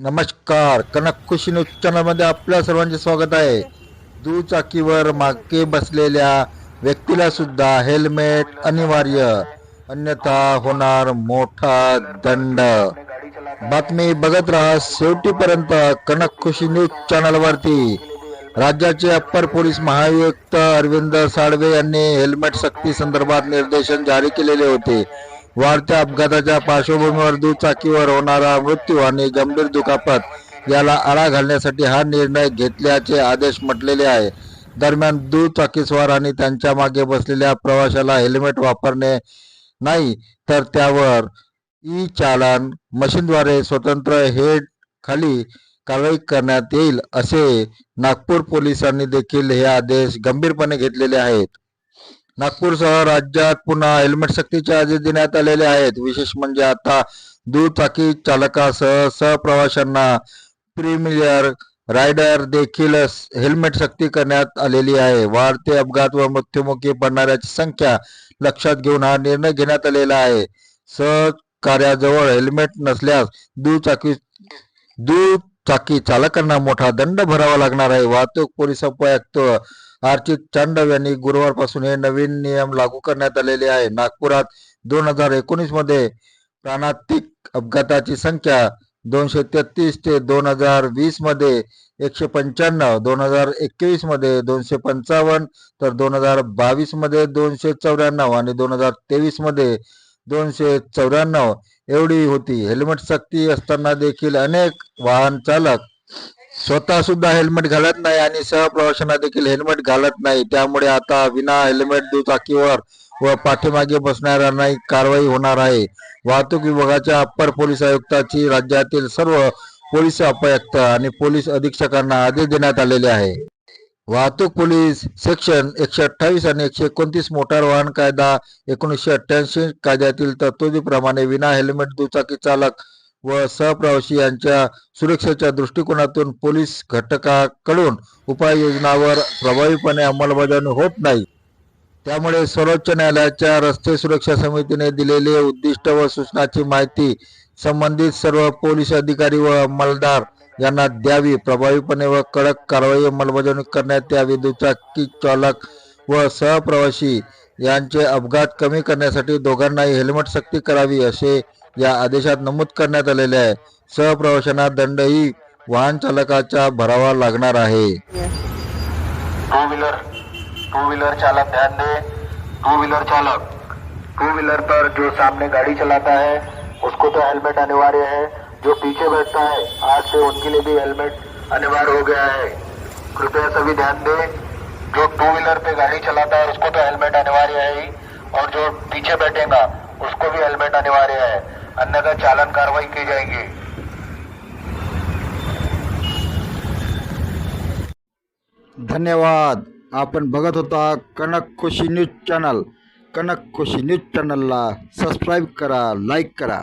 नमस्कार, कनक खुशी न्यूज चॅनलमध्ये आपल्या सर्वांचे स्वागत आहे. दुचाकीवर मागे बसलेल्या व्यक्तीला सुद्धा हेल्मेट अनिवार्य, अन्यथा होणार मोठा दंड. बातमी बघत राहा शेवटीपर्यंत कनक खुशी न्यूज चॅनलवरती. राज्याचे अप्पर पोलीस महाआयुक्त अरविंद साळवे यांनी हेल्मेट सक्ती संदर्भात निर्देशन जारी केलेले होते. वाढत्या अपघाताच्या पार्श्वभूमीवर दुचाकीवर होणारा मृत्यू आणि गंभीर दुखापत याला आळा घालण्यासाठी हा निर्णय घेतल्याचे आदेश म्हटलेले आहे. दरम्यान दुचाकीस्वार आणि त्यांच्या मागे बसलेल्या प्रवाशाला हेल्मेट वापरणे नाही तर त्यावर ई चालान मशीनद्वारे स्वतंत्र हेड खाली कारवाई करण्यात येईल असे नागपूर पोलिसांनी देखील हे आदेश गंभीरपणे घेतलेले आहेत. नागपूरसह राज्यात पुन्हा हेल्मेट सक्तीचे आदेश देण्यात आलेले आहेत. विशेष म्हणजे आता दुचाकी चालकासह सहप्रवाशांना प्रीमियर रायडर देखील हेल्मेट सक्ती करण्यात आलेली आहे. वाढते अपघात व मृत्युमुखी पडणाऱ्याची संख्या लक्षात घेऊन हा निर्णय घेण्यात आलेला आहे. सहकार्याजवळ हेल्मेट नसल्यास दुचाकी चालकांना मोठा दंड भरावा लागणार आहे. वाहतूक पोलीस उपायुक्त अर्चित चांडव यांनी गुरुवारपासून हे नवीन नियम लागू करण्यात आलेले आहे. नागपुरात 2019 मध्ये प्राणांतिक अपघाताची संख्या 233 ते 2020 मध्ये 195, 2021 मध्ये 255, तर 2022 मध्ये 294 आणि 2023 मध्ये 294 एवढी होती. हेल्मेट सक्ती असताना देखील अनेक वाहन चालक स्वतः सुद्धा हेल्मेट घालत नाही आणि सहप्रवाशांना देखील हेल्मेट घालत नाही. त्यामुळे आता विना हेल्मेट दुचाकीवर व पाठीमागे बसणाऱ्यांना कारवाई होणार आहे. वाहतूक विभागाच्या अप्पर पोलीस आयुक्ताची राज्यातील सर्व पोलीस उपायुक्त आणि पोलीस अधीक्षकांना आदेश देण्यात आलेले आहे. वाहतूक पोलीस सेक्शन 128 आणि 129 मोटार वाहन कायदा 1988 कायद्यातील तरतुदीप्रमाणे विना हेल्मेट दुचाकी चालक व सहप्रवासी यांच्या सुरक्षेच्या दृष्टिकोनातून पोलीस घटकाकडून उपाययोजनांवर प्रभावीपणे अंमलबजावणी होत नाही. त्यामुळे सर्वोच्च न्यायालयाच्या रस्ते सुरक्षा समितीने दिलेले उद्दिष्ट व सूचनांची माहिती संबंधित सर्व पोलीस अधिकारी व अंमलदार यांना द्यावी. प्रभावीपणे व कडक कारवाई अंमलबजावणी करण्यात यावी. दुचाकी चालक व सहप्रवासी यांचे अपघात कमी करण्यासाठी दोघांनाही हेल्मेट सक्ती करावी असे या आदेशात नमूद करण्यात आलेले आहे. सहप्रवाशांना दंडही वाहन चालकाचा भरावा लागणार आहे. टू व्हीलर चालक ध्यान दे. टू व्हीलर पर जो सामने गाड़ी चलाता है उसको तो हेलमेट अनिवार्य है. जो पीछे बैठता है आज से उनके लिए भी हेलमेट अनिवार्य हो गया है. कृपया सभी ध्यान दे. जो टू व्हीलर पे गाड़ी चलाता है उसको तो हेलमेट अनिवार्य है ही, और जो पीछे बैठेगा उसको भी हेलमेट अनिवार्य है, अन्यथा चालान कार्रवाई की जाएगी. धन्यवाद. आपण बघत होता कनक खुशी न्यूज चॅनल. कनक खुशी न्यूज चॅनलला सबस्क्राईब करा, लाईक करा.